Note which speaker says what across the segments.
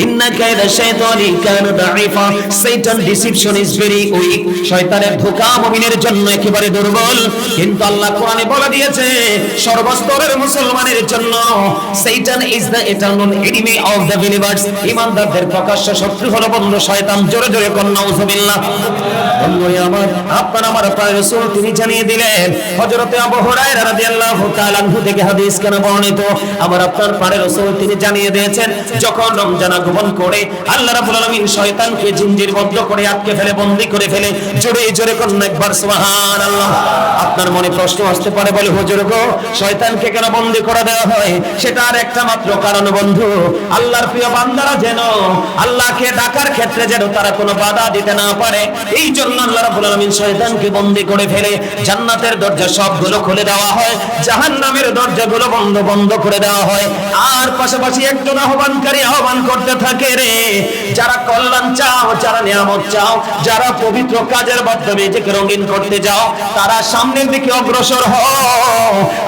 Speaker 1: ইন্না কায়দা শাইতানি কানা দাঈফা। শয়তান ডিসিপশন ইজ ভেরি উইক। শয়তানের ধোঁকা মুমিনের জন্য একেবারে দুর্বল। কিন্তু আল্লাহ কোরআনে বলে দিয়েছে সর্বস্তরের মুসলমানের জন্য শয়তান is the eternal enemy of the believers. ঈমানদারদের প্রকাশ্য শত্রু হলো বন্ধু শয়তান। জোরে জোরে কোন নাউযুবিল্লাহ। বন্ধু আমার, আপনার আমার প্রিয় রাসূল তিনি জানিয়ে দিলেন, হযরতে আবু হুরায়রা রাদিয়াল্লাহু তাআলা আনহু থেকে হাদিস কেন বর্ণিত, আমার আপনার প্রিয় রাসূল তিনি জানিয়ে দিয়েছেন যখন রমজান আগমন করে আল্লাহ রাব্বুল আলামিন শয়তানকে জিঞ্জিরবদ্ধ করে আটকে ফেলে, বন্দী করে ফেলে। জোরে জোরে কোন একবার সুবহানাল্লাহ। আপনার মনে প্রশ্ন আসতে পারে, বলে হুজুর গো শয়তানকে কেন বন্দী করে দেওয়া হয়? সেটার একটা মাত্র কারণ বন্ধু, আল্লাহর প্রিয় বান্দারা যেন আল্লাহকে ডাকার ক্ষেত্রে যেন তারা কোনো বাধা দিতে না পারে। এই জন্য আল্লাহ রাব্বুল আলামিন শয়তানকে বন্দী করে ফেলে জান্নাতের দরজা সবগুলো খুলে দেওয়া হয়, জাহান্নামের দরজাগুলো বন্ধ করে দেওয়া হয়। আর পাশাপাশি একজন আহ্বানকারী আহ্বান করতে থাকে, রে যারা কল্যাণ চাও, যারা নিয়ামত চাও, যারা পবিত্র কাজের মাধ্যমে নিজেকে রঙিন করতে যাও, তারা সামনের দিকে অগ্রসর হও।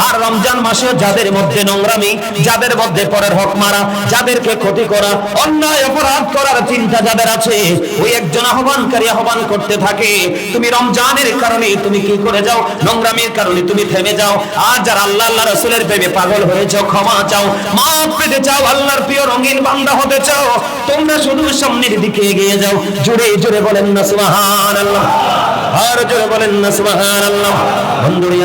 Speaker 1: আর রমজান মাসে যাদের মধ্যে নোংরামি, যাদের মধ্যে পরের হক মারা, যাদেরকে ক্ষতি করা, অন্যায় অপরাধ করার চিন্তা যাদের আছে, ওই একজন আহ্বানকারী আহ্বান করতে থাকে, তুমি রমজানের কারণে তুমি কি করে যাও, নোংরামির কারণে তুমি থেমে যাও। আর যারা আল্লাহ আল্লাহ রাসূলের প্রেমে পাগল হয়েছ, ক্ষমা চাও, মাফ পেতে চাও, আল্লাহর প্রিয় রঙিন বান্দা হতে চাও, তোমরা শুধু সামনের দিকে এগিয়ে যাও। জোরে জোরে বলেন না সুবহানাল্লাহ। আর জোরে বলেন না সুবহানাল্লাহ। বন্ধুরা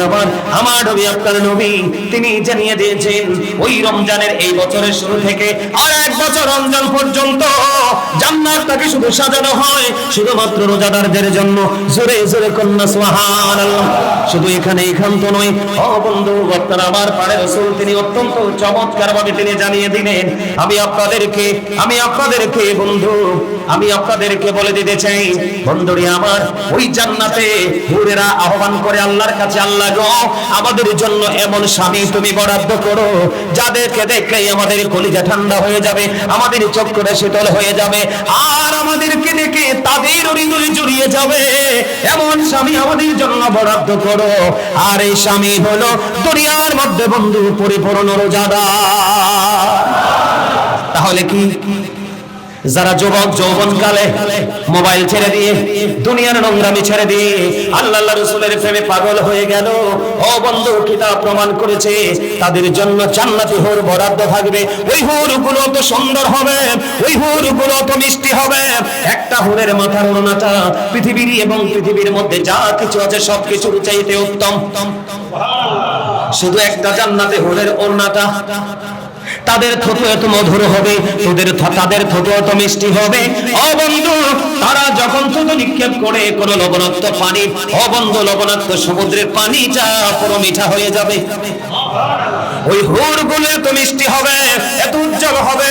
Speaker 1: আমার নবী আপনার নবী তিনি জানিয়ে দিয়েছেন ওই রমজানের এই বছরের শুরু থেকে আর এক বছর রমজান পর্যন্ত জান্নাতটাকে শুধু সাজানো হয় শুধুমাত্র রোজাদারদের জন্য। জোরে জোরে কন্যা সুবহানাল্লাহ। শুধু এখানে এখান্ত নয়, ও বন্ধু আপনার আমার পারে রাসূল তিনি অত্যন্ত চমৎকার ভাবে তিনি জানিয়ে দিলেন, আমি আপনাদেরকে বন্ধু আমি আপনাদেরকে বলে দিতে চাই, বন্ধুরা আমার, ওই জান্নাতে হুরেরা আহ্বান করে আল্লাহর কাছে, আল্লাহ গো আমাদের জন্য এমন স্বামী তুমি বরাদ্দ করো যাদেরকে দেখলেই আমাদের কলিজা ঠান্ডা হয়ে যাবে, আমাদের চক্ষুটা শীতল হয়ে যাবে, আর আমাদেরকে দেখে তাদের হৃদয় জুড়িয়ে যাবে, এমন স্বামী আমাদের জন্য বরাদ্দ করো। আর এই স্বামী হলো দুনিয়ার মধ্যে বন্ধু পরিপূর্ণ রোজাদার। তাহলে কি যারা যুবক যৌবনকালে মোবাইল ছেড়ে দিয়ে দুনিয়ার নোংরামি ছেড়ে দিয়ে আল্লাহ রাসূলের প্রেমে পাগল হয়ে গেল, ও বন্ধু কিতাব প্রমাণ করেছে তাদের জন্য জান্নাতি হুর বরাদ্দ থাকবে। ওই হুরগুলো তো সুন্দর হবে, ওই হুরগুলো তো মিষ্টি হবে। একটা হুরের মাথার ওড়নাটা পৃথিবীর এবং পৃথিবীর মধ্যে যা কিছু আছে সবকিছুর চাইতে উত্তম। শুধু একটা জান্নাতি হুরের ওড়নাটা, তাদের থুতু এত মধুর হবে, তাদের থুতু এত মিষ্টি হবে। ও বন্ধু তারা যখন থুতু নিক্ষেপ করে কোন লবণাক্ত পানি, ও বন্ধু লবণাক্ত সমুদ্রের পানিটা পুরো মিঠা হয়ে যাবে। ওই হুরগুলো এত মিষ্টি হবে, এত উজ্জ্বল হবে,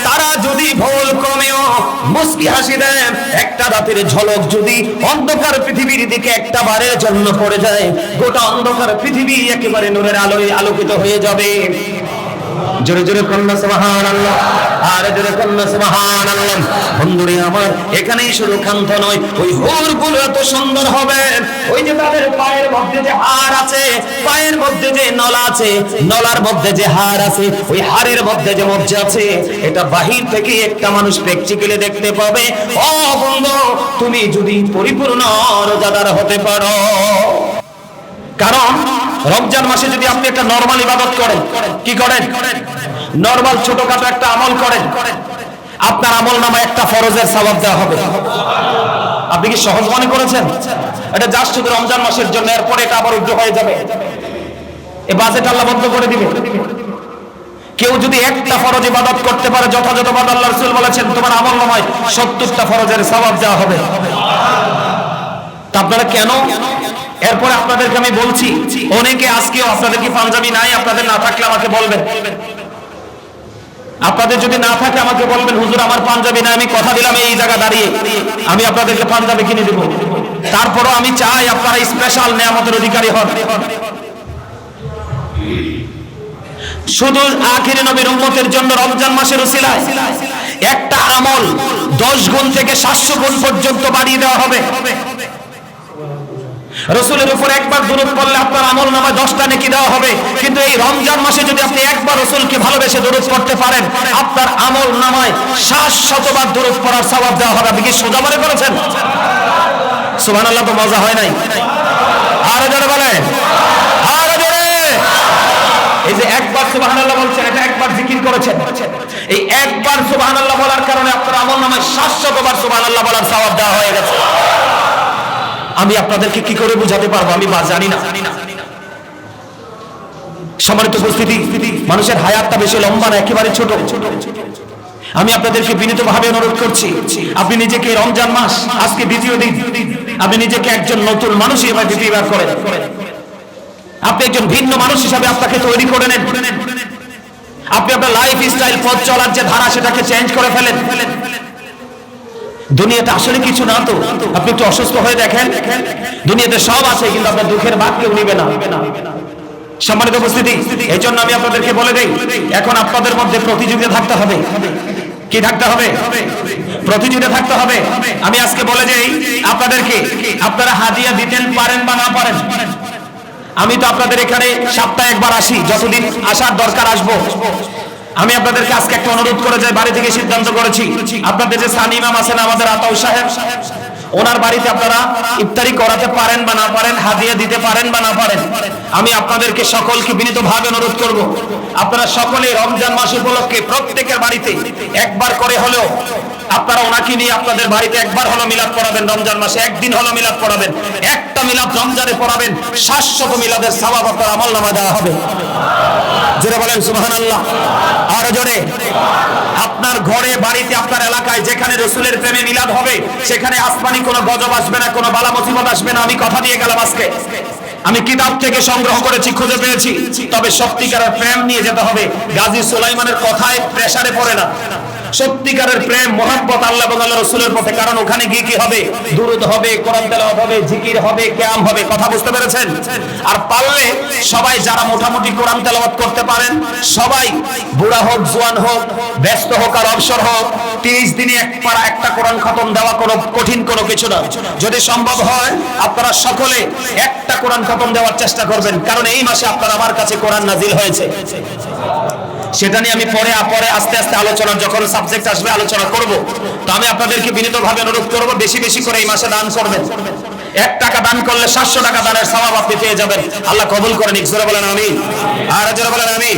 Speaker 1: তারা যদি ভুল ক্রমেও মুস্কি হাসি দেয়, একটা রাতের ঝলক যদি অন্ধকার পৃথিবীর দিকে একটা বারের জন্য পড়ে যায়, গোটা অন্ধকার পৃথিবী একেবারে নূরের আলোয় আলোকিত হয়ে যাবে। জোরে জোরে কন্যা সুবহানাল্লাহ। আর জোরে কন্যা সুবহানাল্লাহ। বন্ধুরে আমার, এখানেই শুধু ক্ষান্ত নয়, ওই হুরগুলো এত সুন্দর হবে, ওই যে তাদের পায়ের মধ্যে যে হাড় আছে, পায়ের মধ্যে যে নলা আছে, নলার মধ্যে যে হাড় আছে, ওই হাড়ের মধ্যে যে মজ্জা আছে, এটা বাহির থেকে একটা মানুষ প্র্যাকটিক্যালি দেখতে পাবে। ও বন্ধু তুমি যদি পরিপূর্ণ রোজাদার হতে পারো, কারণ রমজান মাসে যদি আপনি একটা নরমাল ইবাদত করেন, কি করেন, নরমাল ছোটখাটো একটা আমল করেন, আপনার আমল নামায় একটা ফরজের সওয়াব দেওয়া হবে। আপনি কি সহজ মনে করেছেন? এটা জাস্ট শুধু রমজান মাসের জন্য, এরপরে এটা আবার উদ্যোগ হয়ে যাবে, এই বাজেট আল্লাহ বন্ধ করে দিবে। কেউ যদি একটা ফরজ ইবাদত করতে পারে যথাযথভাবে, আল্লাহ রাসূল বলেছেন তোমার আমল নামায় 70টা ফরজের সওয়াব দেওয়া হবে। তা আপনারা কেন? এরপরে আপনাদেরকে আমি বলছি, অনেকে আজকেও আপনাদের কি পাঞ্জাবি নাই? আপনাদের না থাকলে আমাকে বলবেন, আপনাদের যদি না থাকে আমাকে বলবেন, হুজুর আমার পাঞ্জাবি নাই, আমি কথা দিলাম এই জায়গা দাঁড়িয়ে আমি আপনাদেরকে পাঞ্জাবি কিনে দেব। তারপরও আমি চাই আপনারা স্পেশাল নিয়ামতের অধিকারী হন। শুধু আখির নবীর উম্মতের জন্য রমজান মাসের উসিলায় একটা আমল 10 গুণ থেকে 700 গুণ পর্যন্ত বাড়িয়ে দেওয়া হবে। রাসূলের উপর একবার দরুদ পড়লে আপনার আমলনামায় 10টা নেকি দেওয়া হবে, কিন্তু এই রমজান মাসে যদি আপনি একবার রাসূলকে ভালোবেসে দরুদ পড়তে পারেন, আপনার আমলনামায় 700 বার দরুদ পড়ার সওয়াব দেওয়া হবে। আপনি কি সোজা মনে করেছেন? সুবহানাল্লাহ, তো মজা হয় নাই? আরো জোরে বলেন, আরো জোরে। এই যে একবার সুবহানাল্লাহ বলছেন, এটা একবার জিকির করেছেন, এই একবার সুবহানাল্লাহ বলার কারণে আপনার আমলনামায় 700 বার সুবহানাল্লাহ বলার সওয়াব দেওয়া হয়ে গেছে। আমি আপনাদেরকে কি করে বুঝাতে পারবো, আমি জানি না। সম্মানিত উপস্থিতি, মানুষের হায়াতটা বেশি লম্বা না, একেবারে ছোট। আমি আপনাদেরকে বিনীতভাবে অনুরোধ করছি, আপনি নিজেকে রমজান মাস আজকে দ্বিতীয় দিন, আপনি নিজেকে একজন নতুন মানুষ হিসেবে দ্বিতীয়বার করেন। আপনি একজন ভিন্ন মানুষ হিসাবে আপনাকে তৈরি করে নেন। আপনি আপনার লাইফ স্টাইল, পথ চলার যে ধারা, সেটাকে চেঞ্জ করে ফেলেন। দুনিয়াতে আসলে কিছু না তো, আপনি একটু অসুস্থ হয়ে দেখেন, দুনিয়াতে সব আছে, কিন্তু আপনার দুঃখের ভাগ কেউ নিবে না। সম্মানিত উপস্থিতি, এই জন্য আমি আপনাদেরকে বলে দেই, এখন আপনাদের মধ্যে প্রতিযোগিতা থাকতে হবে। কি থাকতে হবে? প্রতিযোগিতা থাকতে হবে। আমি আজকে বলে যাই আপনাদেরকে, আপনারা হাদিয়া দিতেন পারেন বা না পারেন। আমি তো আপনাদের এখানে সপ্তাহে একবার আসি, যতদিন আসার দরকার আসবো। আমি আপনাদেরকে আজকে একটা অনুরোধ করে যাই, বাড়ি থেকে সিদ্ধান্ত করেছি, আপনাদের যে সানি ইমাম আছেন আমাদের আতাউ সাহেব, ওনার বাড়িতে আপনারা ইফতারি করাতে পারেন বা না পারেন, হাদিয়া দিতে পারেন বা না পারেন, আমি আপনাদেরকে সকলকে বিনীতভাবে অনুরোধ করব, আপনারা সকলে রমজান মাস উপলক্ষে প্রত্যেকের বাড়িতে একবার করে হলেও আপনারা ওনাকে নিয়ে আপনাদের বাড়িতে একবার হলো মিলাদ পড়াবেন। রমজান মাসে একদিন হলো মিলাদ পড়াবেন, একটা মিলাদ রমজানে পড়াবেন, 700 মিলাদের সওয়াব আপনার আমলনামায় দেওয়া হবে। জোরে বলেন সুবহানাল্লাহ, আরো জোরে। আপনার ঘরে, বাড়িতে, আপনার এলাকায় যেখানে রাসূলের প্রেমে মিলাদ হবে, সেখানে আসমানি কোনো গজব আসবে না, কোনো বালা মুসিবত আসবে না। আমি কথা দিয়ে গেলাম আজকে, আমি কিতাব থেকে সংগ্রহ করেছি, খুঁজে পেয়েছি। তবে সত্যিকারের প্রেম নিয়ে যেতে হবে। গাজী সুলাইমানের কথায় প্রেসারে পড়ে না, সত্যিকারের প্রেম, মোহাব্বত আল্লাহ এবং আল্লাহ রাসূলের পথে। কারণ ওখানে গিয়ে কি হবে? দুরূদ হবে, কোরআন তেলাওয়াত হবে, জিকির হবে, কিয়াম হবে। কথা বুঝতে পেরেছেন? আর পারলে সবাই যারা মোটামুটি কোরআন তেলাওয়াত করতে পারেন, সবাই বুড়া হোক, জোয়ান হোক, ব্যস্ত হোক আর অবসর হোক, 30 দিনে একটা কোরআন খতম দেওয়া কোনো কঠিন কোনো কিছু না। যদি সম্ভব হয় আপনারা সকলে একটা কোরআন খতম দেওয়ার চেষ্টা করবেন, কারণ এই মাসে আপনার আমার কাছে কোরআন নাজিল হয়েছে। সেটা নিয়ে আমি পরে আস্তে আস্তে আলোচনা, যখন সাবজেক্ট আসবে আলোচনা করব। তো আমি আপনাদেরকে বিনীতভাবে অনুরোধ করব, বেশি বেশি করে এই মাসে দান করবেন। 1 টাকা দান করলে 700 টাকা দানের সওয়াব আপনি পেয়ে যাবেন। আল্লাহ কবুল করেন। জোরে বলেন আমিন, আর জোরে বলেন আমিন।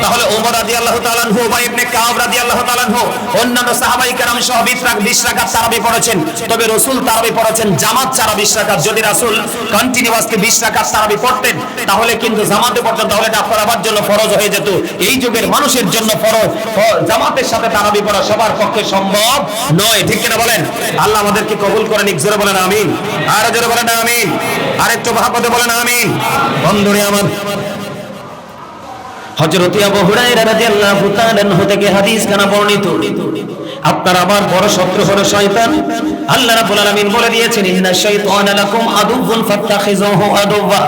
Speaker 1: তাহলে ওমর রাদিয়াল্লাহু তাআলা আনহু, উবাই ইবনে কাব রাদিয়াল্লাহু তাআলা আনহু, অন্যান্য সাহাবায়ে কেরাম সহ 20 রাকাত তারাবি পড়েছেন। তবে রাসূল তারাবি পড়েছেন জামাত ছাড়া 20 রাকাত। যদি রাসূল কন্টিনিউয়াসলি 20 রাকাত তারাবি পড়তেন, তাহলে কিন্তু জামাতে পড়তেন, তাহলে এটা আপনার আমার জন্য ফরজ হয়ে যেত। এই যুগের মানুষের জন্য ফরজ, জামাতের সাথে তারাবি পড়া সবার পক্ষে সম্ভব নয়। ঠিক কিনা বলেন? আল্লাহ আমাদেরকে কবুল করেন। জোরে বলেন আমিন, আর জোরে বলেন আমিন, আরেকটু মহব্বতে বলেন আমিন। বন্ধুরে আমার, হযরত আবু হুরায়রা রাদিয়াল্লাহু তাআলা আনহু থেকে হাদিস কানা বর্ণিত, আপনার আমার বড় শত্রু হলো শয়তান। আল্লাহ রাব্বুল আলামিন বলে দিয়েছেন, ইন্নাশ শাইতানা লাকুম আদুউন ফাত্তাখিযুহু আদুওয়া।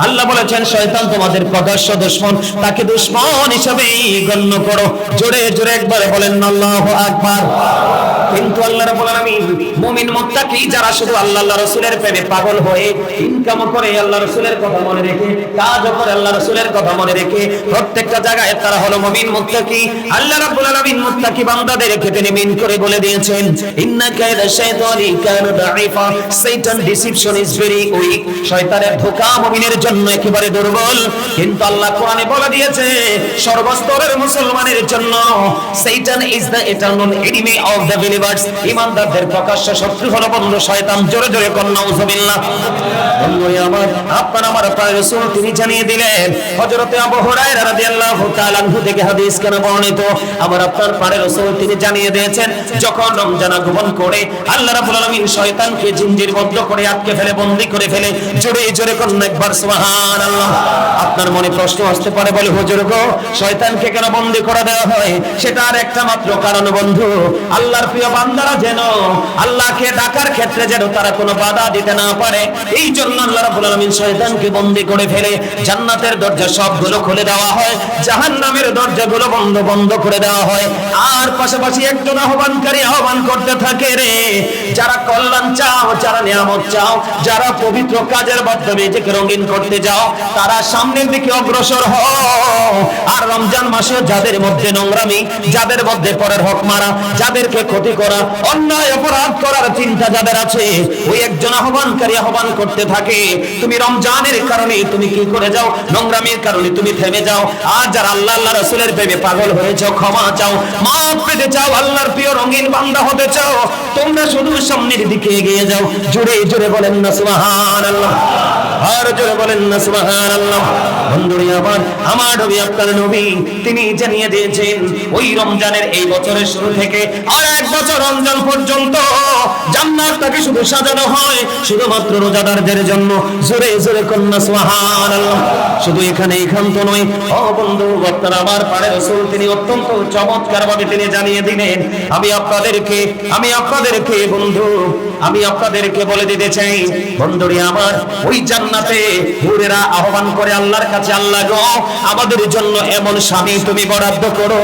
Speaker 1: আল্লাহ বলেছেন শয়তান তোমাদের প্রকাশ্য দুশমন, তাকে দুশমন হিসেবেই গণ্য করো। জোরে জোরে একবার বলেন আল্লাহু আকবার। কিন্তু আল্লাহ রাব্বুল আলামিন মুমিন মুত্তাকি যারা শুধু আল্লাহ রাসূলের প্রেমে পাগল হয়ে ইনকাম করে, আল্লাহ রাসূলের কথা মনে রেখে কাজ করে, আল্লাহ রাসূলের কথা মনে রেখে প্রত্যেকটা জায়গায় তারা হলো মুমিন মুত্তাকি। আল্লাহ রাব্বুল আলামিন মুত্তাকি বান্দাদেরকে তিনি মিন করে বলে দিয়েছেন, ইন্না কায়দা শাইতানি কানা দাঈফা। শয়তান ডিসিপশন ইজ ভেরি উইক। শয়তানের ধোঁকা মুমিনের জন্য একেবারে দুর্বল। কিন্তু আল্লাহ কোরআনে বলে দিয়েছে সর্বস্তরের মুসলমানের জন্য শয়তান is the eternal enemy of the believers. ঈমানদারদের প্রকাশ্য শত্রু হলো বন্ধু শয়তান। জোরে জোরে কোন নাউযুবিল্লাহ। বন্ধু আমার, আপনার আমার প্রিয় রাসূল তিনি জানিয়ে দিলেন, হযরত আবু হুরায়রা রাদিয়াল্লাহু তাআলা আনহু থেকে হাদিস কেন বর্ণিত, আমার আপনার প্রিয় রাসূল তিনি জানিয়ে দিয়েছেন, যখন রমজান আগমন করে আল্লাহ রাব্বুল আলামিন শয়তানকে জিঞ্জিরবদ্ধ করে আটকে ফেলে, বন্দী করে ফেলে। জোরে জোরে কোন একবার সুবহানাল্লাহ। আপনার মনে প্রশ্ন আসতে পারে, বলে হুজুর গো, শয়তানকে কেন বন্দী করে দেওয়া হয়? সেটা আর একটা মাত্র কারণ বন্ধু, আল্লাহর প্রিয় বান্দারা যেন আল্লাহকে ডাকার ক্ষেত্রে যেন তারা কোনো বাধা দিতে না পারে, এই জন্য আল্লাহ রাব্বুল আলামিন শয়তানকে বন্দী করে ফেলে জান্নাতের দরজা সবগুলো খুলে দেওয়া হয়, জাহান্নামের দরজাগুলো বন্ধ করে দেওয়া হয়। আর পাশাপাশি একজন আহ্বানকারী আহ্বান করতে থাকে, রে যারা কল্যাণ চাও, যারা নিয়ামত চাও, যারা পবিত্র কাজের মাধ্যমে নিজেকে রঙিন করতে যাও, তারা সামনের দিকে অগ্রসর হও। আর রমজান মাসে যাদের মধ্যে নোংরামি, যাদের মধ্যে পরের হক মারা, যাদেরকে ক্ষতি করা, অন্যায় অপরাধ করার চিন্তা যাদের আছে, ওই একজন আহ্বানকারী আহ্বান করতে থাকে, তুমি রমজানের কারণে তুমি কি করে যাও, নোংরামির কারণে তুমি থেমে যাও। আর যারা আল্লাহ আল্লাহ রাসূলের প্রেমে পাগল হয়েছে, ক্ষমা চাও, মাফ পেতে চাও, আল্লাহর প্রিয় রঙিন বান্দা হতে চাও, তোমরা শুধু সামনের দিকে এগিয়ে যাও। জোরে জোরে বলেন না সুবহানাল্লাহ, আর জোরে বলেন না সুবহানাল্লাহ। বন্ধুরা আমার নবী, আপনার নবী, তিনি জানিয়ে দিয়েছেন ওই রমজানের এই বছরের শুরু থেকে আর এক বছর রমজান পর্যন্ত জান্নাতটাকে শুধু সাজানো হয় শুধুমাত্র রোজাদারদের জন্য। জোরে জোরে কন্যা সুবহানাল্লাহ। শুধু এখান তো নয়, ও বন্ধু, আপনারা আমার পারে রাসূল তিনি অত্যন্ত চমৎকার ভাবে তিনি জানিয়ে দিলেন। আমি আপনাদেরকে বন্ধু, আমি আপনাদেরকে বলে দিতে চাই, বন্ধুরে আমার, ওই জান্নাতে হুরেরা আহ্বান করে আল্লাহর কাছে, আল্লাহ গো, আমাদের জন্য এমন স্বামী তুমি বরাদ্দ করো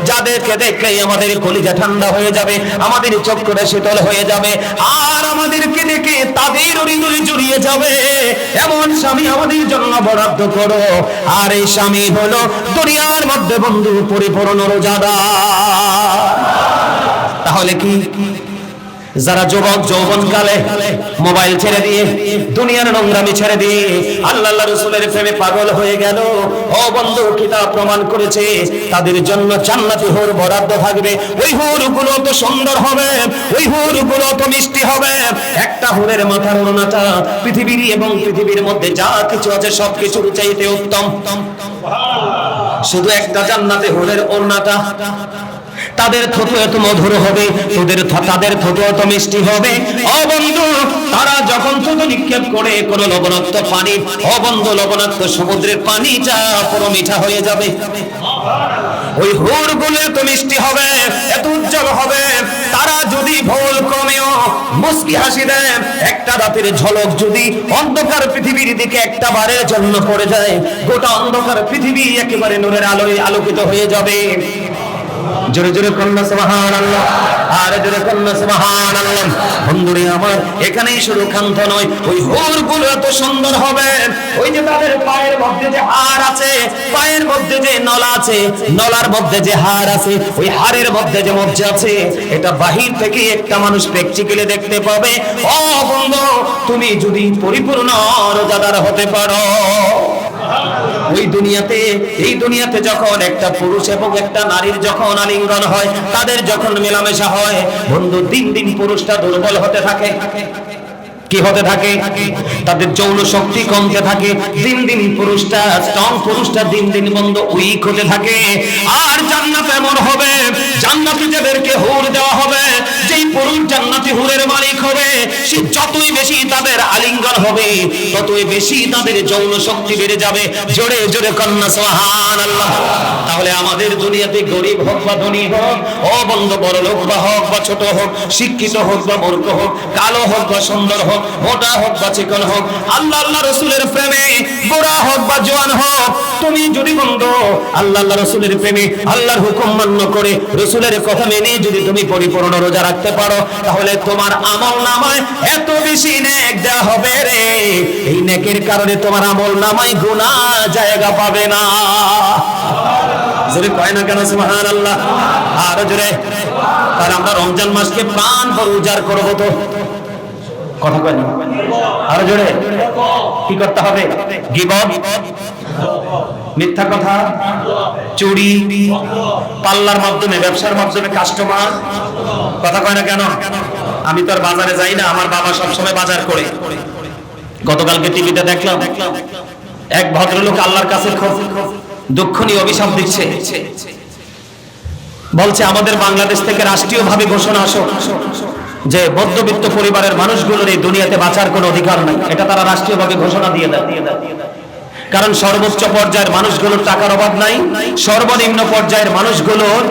Speaker 1: যাদেরকে দেখলেই আমাদের কলিজা ঠান্ডা হয়ে যাবে, আমাদের চক্ষুটা শীতল হয়ে যাবে, আর আমাদেরকে দেখে তাদের হৃদয় জুড়িয়ে যাবে, এমন স্বামী আমাদের জন্য বরাদ্দ করো। আর এই স্বামী হলো দুনিয়ার মধ্যে বন্ধু পরিপূর্ণ রোজাদার। তাহলে কি যারা যুবক যৌবনকালে মোবাইল ছেড়ে দিয়ে, দুনিয়ার নোংরামি ছেড়ে দিয়ে আল্লাহ রাসূলের প্রেমে পাগল হয়ে গেল, ও বন্ধু, কিতাব প্রমাণ করেছে তাদের জন্য জান্নাতি হুর বরাদ্দ থাকবে। ওই হুরগুলো তো সুন্দর হবে, ওই হুরগুলো তো মিষ্টি হবে। একটা হুরের মাথার ওড়নাটা পৃথিবীর এবং পৃথিবীর মধ্যে যা কিছু আছে সবকিছুর চাইতে উত্তম। শুধু একটা জান্নাতি হুরের ওড়নাটা, তাদের থুতু এত মধুর হবে, তাদের থুতু এত মিষ্টি হবে, ও বন্ধু, তারা যখন থুতু নিক্ষেপ করে কোন লবণাক্ত পানি, ও বন্ধু, লবণাক্ত সমুদ্রের পানিটা পুরো মিঠা হয়ে যাবে। ওই হুরগুলো এত মিষ্টি হবে, এত উজ্জ্বল হবে, তারা যদি ভুল ক্রমেও মুস্কি হাসি দেয়, একটা রাতের ঝলক যদি অন্ধকার পৃথিবীর দিকে একটা বারের জন্য পড়ে যায়, গোটা অন্ধকার পৃথিবী একেবারে নূরের আলোয় আলোকিত হয়ে যাবে। জোরে জোরে কন্যা সুবহানাল্লাহ, আর জোরে কন্যা সুবহানাল্লাহ। বন্ধুরে আমার, এখানেই শুধু ক্ষান্ত নয়, ওই হুরগুলো এত সুন্দর হবে, ওই যে তাদের পায়ের মধ্যে যে হাড় আছে, পায়ের মধ্যে যে নলা আছে, নলার মধ্যে যে হাড় আছে, ওই হাড়ের মধ্যে যে মজ্জা আছে, এটা বাহির থেকে একটা মানুষ প্র্যাকটিক্যালি দেখতে পাবে। ও বন্ধু, তুমি যদি পরিপূর্ণ রোজাদার হতে পারো, ওই দুনিয়াতে, এই দুনিয়াতে যখন একটা পুরুষ এবং একটা নারীর যখন আলিঙ্গন হয়, তাদের যখন মেলামেশা হয়, বন্ধু, দিন দিন পুরুষটা দুর্বল হতে থাকে। কি হতে থাকে? তাদের যৌন শক্তি কমতে থাকে। দিন দিন পুরুষটা স্ট্রং, পুরুষটা দিন দিন বন্ধু উইক হতে থাকে। আর জান্নাত এমন হবে, জান্নাতে যাদেরকে হুর দেওয়া হবে, যেই পুরুষ জান্নাতি হুরের মালিক হবে, সে যতই বেশি তাদের আলিঙ্গন হবে, ততই বেশি তাদের যৌন শক্তি বেড়ে যাবে। জোরে জোরে কন্যা সুবহানাল্লাহ। তাহলে আমাদের দুনিয়াতে গরিব হোক বা ধনী হোক, ও বন্ধু, বড় লোক বা হোক বা ছোট হোক, শিক্ষিত হোক বা মূর্খ হোক, কালো হোক বা সুন্দর হোক, মোটা হোক বা চিকন হোক, আল্লাহ আল্লাহ রাসূলের প্রেমে বুড়া হোক বা জওয়ান হোক, তুমি যদি বন্ধু আল্লাহ আল্লাহ রাসূলের প্রেমে আল্লাহর হুকুম মান্য করে রাসূলের কথা মেনে যদি তুমি পরিপূর্ণ রোজা রাখতে পারো, তাহলে তোমার আমলনামায় এত বেশি নেক দেওয়া হবে রে, এই নেকের কারণে তোমার আমলনামায় গুনাহ জায়গা পাবে না। জোরে কয় না কেন সুবহানাল্লাহ? আর জোরে। তাহলে আমরা রমজান মাসকে প্রাণ ভরে উজাড় করব তো, কথা কয় না? আরো জোরে। কি করতে হবে? গীবত, মিথ্যা কথা, চুরি, পাল্লার মাধ্যমে, ব্যবসার মাধ্যমে কাস্টমার, কথা কয় না কেন? আমি তো আর বাজারে যাই না, আমার বাবা সবসময় বাজার করে। গতকালকে টিভিতে দেখলাম এক ভদ্রলোক আল্লাহর কাছে খুব দুঃখনীয় অভিশাপ দিচ্ছে, বলছে আমাদের বাংলাদেশ থেকে রাষ্ট্রীয়ভাবে ঘোষণা আসুক যে মধ্যবিত্ত পরিবারের মানুষগুলোর এই দুনিয়াতে বাঁচার কোনো অধিকার নাই। এটা তারা রাষ্ট্রীয়ভাবে ঘোষণা দিয়ে দেয়। কারণ সর্বোচ্চ পর্যায়ের মানুষগুলোর টাকার অভাব নাই, সর্বনিম্ন পর্যায়ের মানুষগুলোর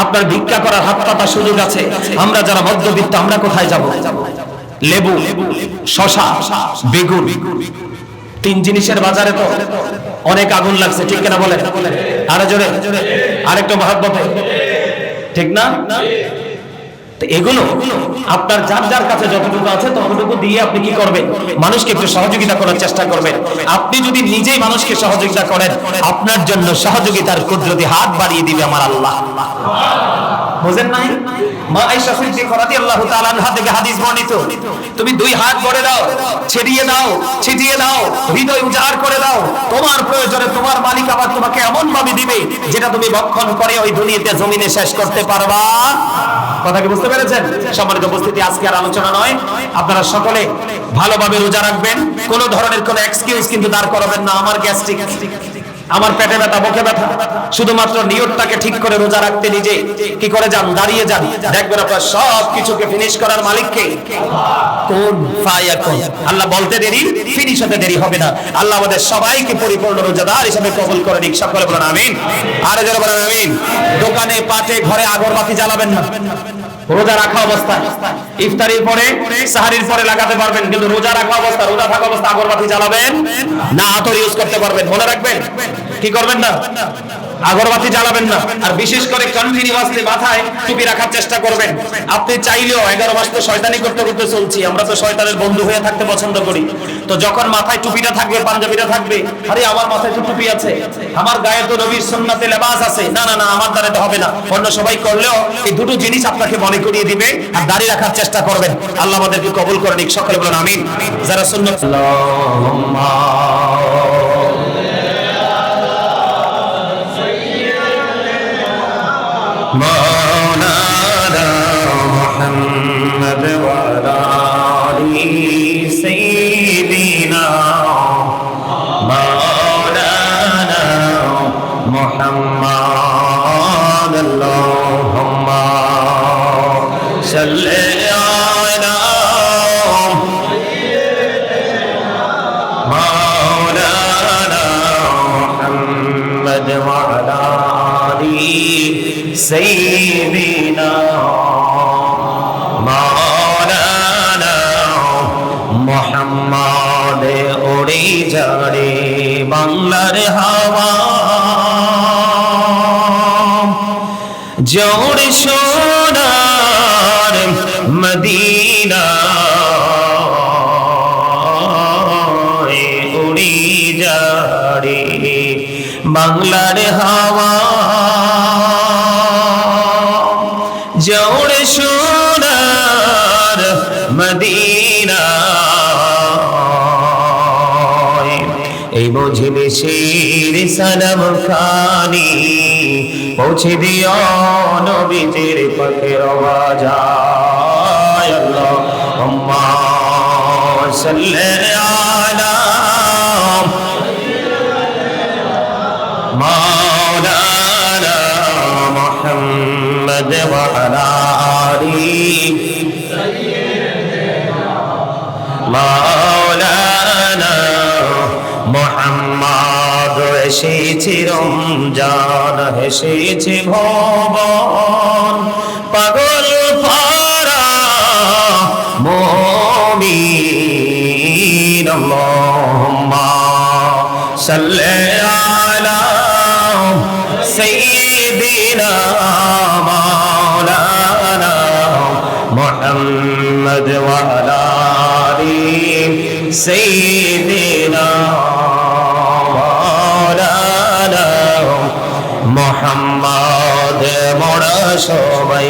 Speaker 1: আপনার ভিক্ষা করার হাত পাতার সুযোগ আছে। আমরা যারা মধ্যবিত্ত আমরা কোথায় যাব? লেবু, শশা, বেগুন, তিন জিনিসের বাজারে তো অনেক আগুন লাগছে, ঠিক কিনা বলেন? আরো জোরে, আরেকটু মহব্বতে, ঠিক না? এগুলো আপনার যার যার কাছে যতটুকু আছে ততটুকু দিয়ে আপনি কি করবেন? মানুষকে একটু সহযোগিতা করার চেষ্টা করবেন। আপনি যদি নিজেই মানুষকে সহযোগিতা করেন, আপনার জন্য সহযোগিতার কুদরতি হাত বাড়িয়ে দিবে আমার আল্লাহ। বুঝেন নাই? মা আয়েশা সিদ্দিকা রাদিয়াল্লাহু তাআলা আনহা থেকে হাদিস বর্ণিত, তুমি দুই হাত ভরে দাও, ছেড়িয়ে দাও, ছিটিয়ে দাও, হৃদয় উজাড় করে দাও, তোমার প্রয়োজনে তোমার মালিক আবার তোমাকে এমন ভাবে দিবে যেটা তুমি ভক্ষণ করে ওই দুনিয়াতে জমিনে শেষ করতে পারবা। কথা কি বুঝতে পেরেছেন? সম্মানিত উপস্থিতি, আজকে আর আলোচনা নয়, আপনারা সকলে ভালোভাবে রোজা রাখবেন। কোন ধরনের কোন এক্সকিউজ কিন্তু দাঁড় করাবেন না। আমার গ্যাস্ট্রিক, আমার পেটে ব্যথা, বুকে ব্যথা, শুধুমাত্র নিয়তটাকে ঠিক করে রোজা রাখতে নিজে কি করে যান, দাঁড়িয়ে যান, দেখবেন আপনার সব কিছুকে ফিনিশ করার মালিককে কোন ফায়াকুন। আল্লাহ বলতে দেরি, ফিনিশ হতে দেরি হবে না। আল্লাহ আমাদের সবাইকে পরিপূর্ণ রোজাদার হিসেবে কবুল করে নিক। সকলে বলেন আমিন, আর যারা বলেন আমিন। দোকানে, পাটে, ঘরে আগরবাতি জ্বালাবেন না রোজা রাখা অবস্থায়। ইফতারির পরে, সাহারির পরে লাগাতে পারবেন, কিন্তু রোজা রাখা অবস্থা, রোজা থাকা অবস্থা আগরবাতি জ্বালাবেন না। আতর ইউজ করতে পারবেন, মনে রাখবেন। কি করবেন না? আগরবাতি জ্বালাবেন না। আর বিশেষ করে কন্টিনিউয়াসলি মাথায় টুপি রাখার চেষ্টা করবেন। আপনি চাইলেও 11 মাস তো শয়তানি করতে করতে চলছি, আমরা তো শয়তানের বন্ধু হয়ে থাকতে পছন্দ করি। তো যখন মাথায় টুপিটা থাকবে, পাঞ্জাবিটা থাকবে, আরে আমার মাথায় তো টুপি আছে, আমার গায়ে তো নবীর সুন্নাতে লেবাস আছে, না না না, আমার দ্বারা এটা হবে না। অন্য সবাই করলেও এই দুটো জিনিস আপনাকে মনে করিয়ে দিবে। আর দাড়ি রাখার চেষ্টা করবেন। আল্লাহ আমাদেরকে কবুল করে নিক। সকলে বলেন আমিন। যারা সুন্নাত مولانا محمد وعلى آل سيدنا مولانا محمد اللهم صل على مولانا محمد وعلى آل سيدنا مولانا محمد উড়ে যারে বাংলার হাওয়া, জোড়ে সোনার মদিনা উড়ে যারে বাংলার হাওয়া, জোড়ে সোনার মদিনা। এই বুঝিবে শির সালাম খানি পৌঁছে দিও নবীজির পাকের আওয়াজায়। আল্লাহুম্মা সাল্লি আলা মাওলানা মুহাম্মদ ওয়া আলা আলি মাওলানা মুহাম্মদ। এসেছে রমজান, এসেছে ভবন, পাগল পারা মুমিন। আল্লাহুম্মা সাল্লি আলা সাইয়্যিদিনা মাওলানা মুহাম্মদ ওয়া আলা আলি সাইয়্যিদিনা মাওলানা মুহাম্মদ। মোরা সবাই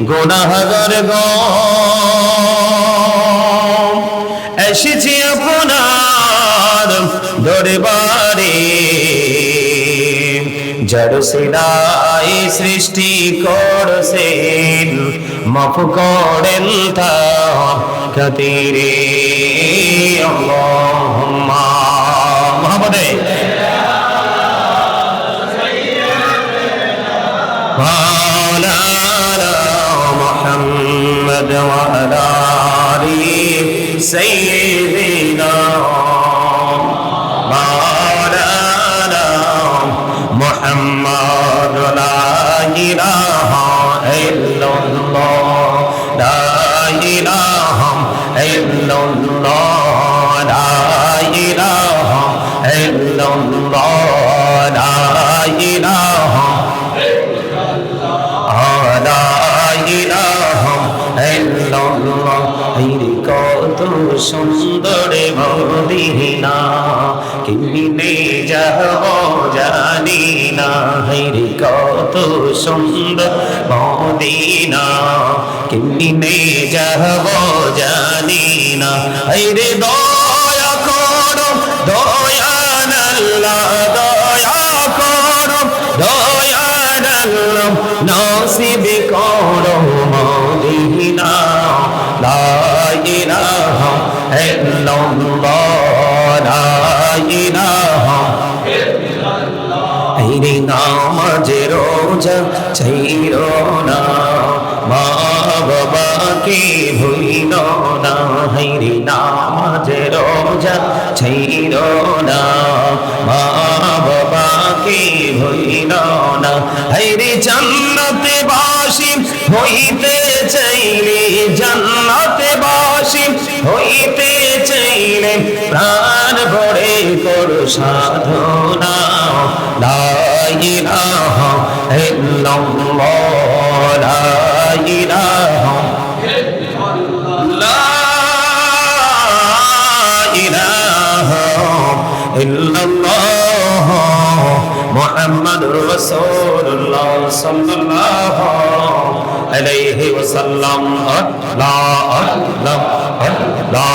Speaker 1: গুনাহগার গো, এসেছি আপনার দরবারে, যার সিলাই সৃষ্টি করছেন, মাফ করেন তা খাতিরে। আল্লাহুম্মা মুহাম্মদে মাওলানা মুহাম্মদ ওয়া আলা আলি সাইয়্যিদিনা মাওলানা মুহাম্মদ। লা ইলাহা ইল্লাল্লাহ লা ইলাহা ইল্লাল্লাহ লা ইলাহা লা ইলাহা ইল্লাল্লাহ হায়রে কত সুন্দর মদিনা কেমনে যাব জানি না হায়রে কত সুন্দর মদিনা কেমনে যাব জানি না হায়রে দয়া করো দয়াল আল্লাহ দয়া করো দয়াল আল্লাহ নসিব করো মদিনা লা ইলাহা ইল্লাল্লাহ লা ইলাহা ইল্লাল্লাহ এই নামাজে রোজা ছাইরো না মা বাবাকে ভুলিও না হায়রে নামাজে রোজা ছাইরো না মা বাবাকে ভুলিও না হায়রে জান্নাতে বাসী হইতে চাইলে জান্নাতে বাসী হইতে চাইলে প্রাণ ভরে করো সাধনা লা ইলাহা ইল্লাল্লাহ লা ইলাহা লা ইলাহা ইল্লাল্লাহ মুহাম্মাদুর রাসূলুল্লাহ সাল্লাল্লাহু আলাইহি ওয়াসাল্লাম লা লা লা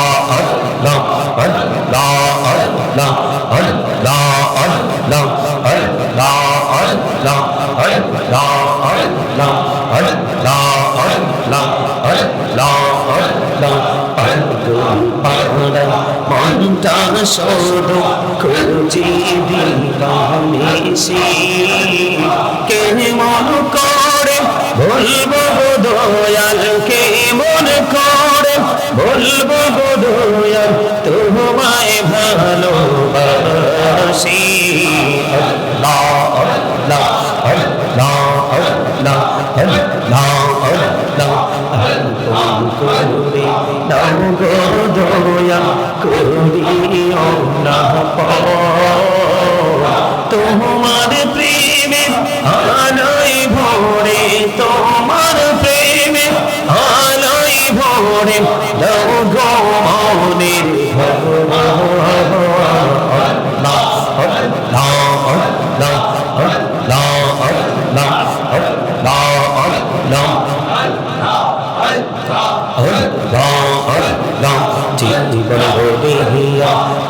Speaker 1: লা লা লা লা মনটা শুধু খুঁজি দিবানিশি কে মন করে বলবো দয়াল কে মন করে বলবো দয়াল তোমায় ভালোবাসি আল্লাহ আল্লাহ আল্লাহ আল্লাহ আল্লাহ আল্লাহ করে নাও গো দয়া করিও না তোমার প্রেমে আলোয় ভরে তোমার প্রেমে আলোয় ভরে দাও গো মনের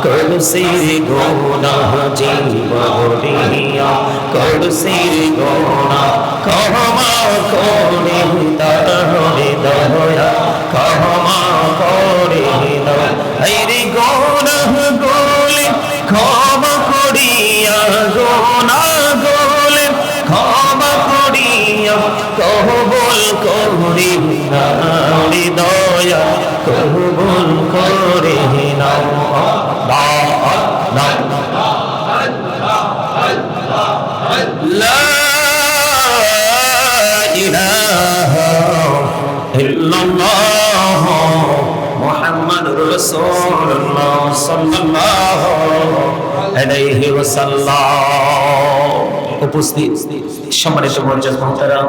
Speaker 1: করসির গোনা জীবনিয়া করসির গোনা ক্ষমা করে তারে দয়া ক্ষমা করে দাও আইরে গোনা গোলে ক্ষমা করিয়া গোনা গোলে ক্ষমা করিয়া কবুল করি নারে দয়া কবুল করে নাও لا إله إلا الله محمد رسول الله صلى الله عليه وسلم উপস্থিত সম্মানিত মুআজ্জাজ মুহতারাম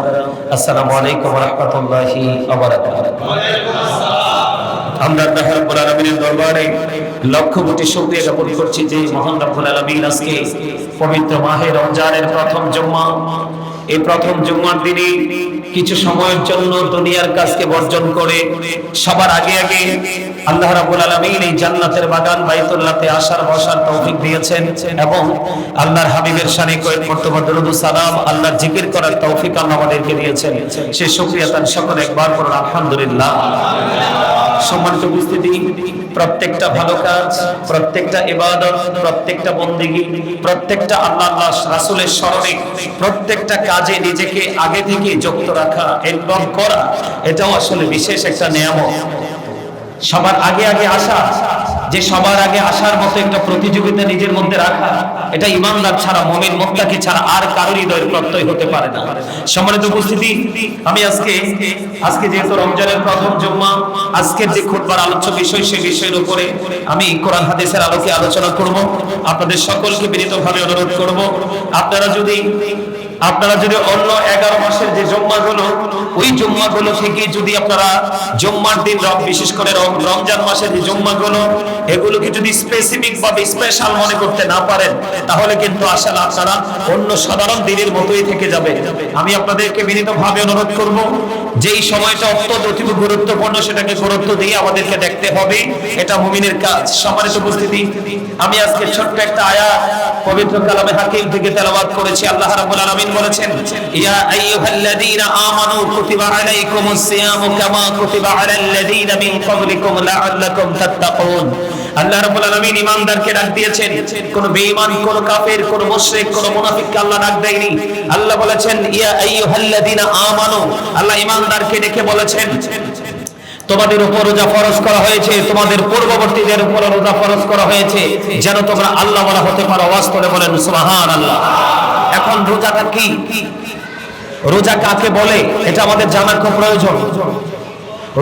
Speaker 1: আসসালামু আলাইকুম ওয়া রাহমাতুল্লাহি ওয়া বারাকাতুহু আমরা আল্লাহ রাব্বুল আলামিনের দরবারে লক্ষ কোটি শুকরিয়া জ্ঞাপন করছি যে মহান রব্বুল আলামিন আজকে পবিত্র মাহে রমজানের প্রথম জুমা এই প্রথম জুমার দিনে কিছু সময়ের জন্য দুনিয়ার কাজকে বর্জন করে সবার আগে আগে আল্লাহ রাব্বুল আলামিন এই জান্নাতের বাগান বাইতুল্লাহতে আসার বসার তৌফিক দিয়েছেন এবং আল্লাহর হাবিবের শানে কয়েক মর্তবা দরুদ ও সালাম আল্লাহর জিকির করার তৌফিক আল্লাহ আমাদেরকে দিয়েছেন সেই শুকরিয়া তার সকলে একবার পড়ুন আলহামদুলিল্লাহ সম্মানিত উপস্থিতি প্রত্যেকটা ভালো কাজ প্রত্যেকটা ইবাদত প্রত্যেকটা বন্দেগী প্রত্যেকটা আল্লাহ রাসূলের স্মরণে প্রত্যেকটা কাজে নিজেকে আগে থেকে যুক্ত রাখা ইনভলভ করা এটাও আসলে বিশেষ একটা নিয়ামত সবার আগে আগে আসা যে সবার আগে আসার মতো একটা প্রতিযোগিতা নিজের মধ্যে রাখা, এটা ইমানদার ছাড়া, মুমিন মুত্তাকি ছাড়া আর কারোর হৃদয়ের প্রত্যয় হতে পারে না। সম্মানিত উপস্থিতি, আমি আজকে যেহেতু রমজানের প্রথম জুম্মা, আজকের যে খুতবার আলোচ্য বিষয়, সেই বিষয়ের উপরে আমি কোরআন হাদিসের আলোকে আলোচনা করব। আপনাদের সকলকে বিনীতভাবে অনুরোধ করব, আপনারা যদি অন্য 11 মাসের যে জুম্মাগুলো, ওই জুম্মাগুলো থেকে যদি আপনারা জুম্মার দিন, বিশেষ করে রমজান মাসের যে জুম্মাগুলো, এগুলোকে যদি স্পেসিফিক ভাবে স্পেশাল মনে করতে না পারেন, তাহলে কিন্তু আসলে আপনারা অন্য সাধারণ দিনের মতোই থেকে যাবে। আমি আপনাদেরকে বিনীতভাবে অনুরোধ করব, যেই সময়টা অত্যন্ত গুরুত্বপূর্ণ, সেটাকে গুরুত্ব দিয়ে আমাদেরকে দেখতে হবে, এটা মুমিনের কাজ। সম্মানিত উপস্থিতি, আমি আজকে ছোট্ট একটা আয়াত পবিত্র কালামে হাকিম থেকে তেলাওয়াত করেছি। আল্লাহ রাব্বুল আলামিন বলেছেন, ইয়া আইয়ুহাল্লাযীনা আমানু কুতিবা আলাইকুমুস সিয়ামু কামা কুতিবা আলাল্লাযীনা মিন ক্বাবলিকুম লাআল্লাকুম তাত্তাকুন। আল্লাহ রাব্বুল আলামিন ঈমানদারকে ডাক দিয়েছেন, কোন বেঈমান, কোন কাফের, কোন মুশরিক, কোন মুনাফিককে আল্লাহ ডাক দেয়নি। আল্লাহ বলেছেন ইয়া আইয়ুহাল্লাযীনা আমানু, আল্লাহ ঈমানদারকে ডেকে বলেছেন, তোমাদের উপর রোজা ফরজ করা হয়েছে, তোমাদের পূর্ববর্তীদের উপর রোজা ফরজ করা হয়েছে, যেন তোমরা আল্লাহ বলা হতে পারো। আওয়াজ করে বলেন সুবহানাল্লাহ। এখন রোজাটা কি, রোজা কাকে বলে, এটা আমাদের জানার খুব প্রয়োজন।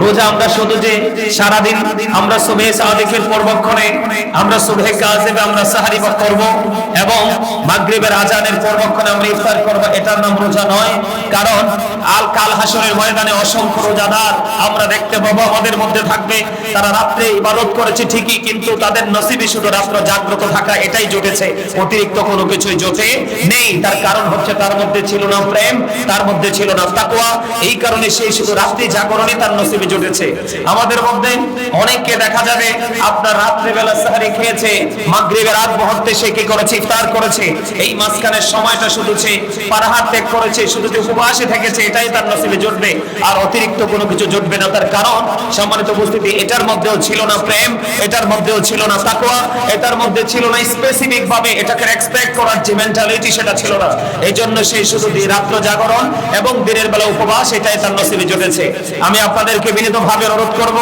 Speaker 1: রোজা আমরা শুধু যে সারাদিন আমরা সুবহে সাদিকের পূর্বক্ষণে, আমরা সুবহে কাযিবে আমরা সাহারি করব এবং মাগরিবের আজানের পূর্বক্ষণে আমরা ইফতার করব, এটার নাম রোজা নয়। কারণ কাল হাসরের ময়দানে অসংখ্য রোজাদার আমরা দেখতে পাবো আমাদের মধ্যে থাকবে, তারা রাত্রে ইবাদত করেছে ঠিকই, কিন্তু তাদের নসিবে শুধু রাত্রে জাগ্রত থাকা, এটাই জুটেছে, অতিরিক্ত কোনো কিছুই জোটে নেই। তার কারণ হচ্ছে তার মধ্যে ছিল না প্রেম, তার মধ্যে ছিল না তাকওয়া। এই কারণে সেই শুধু রাত্রি জাগরণই তার নসিবে জুটেছে। আমাদের মধ্যে অনেককে দেখা যাবে আপনার রাত্রে বেলা সাহারি খেয়েছে, মাগরিবের আগ মুহূর্তে সে কি করেছে, ইফতার করেছে, এই মাঝখানের সময়টা শুধু সে পানাহার ত্যাগ করেছে, শুধু উপবাসে থেকেছে, এটাই তার নসিবে জুটবে, আর অতিরিক্ত কোনো কিছু জুটবে না। তার কারণ সম্মানিত উপস্থিতি, এটার মধ্যেও ছিল না প্রেম, এটার মধ্যেও ছিল না তাকওয়া, এটার মধ্যে ছিল না স্পেসিফিক ভাবে এটাকে এক্সপেক্ট করার যে মেন্টালিটি, সেটা ছিল না। এই জন্য সেই শুধু রাত্র জাগরণ এবং দিনের বেলা উপবাস, এটাই তার নসিবে জুটেছে। আমি আপনাদেরকে বিনীতভাবে অনুরোধ করব,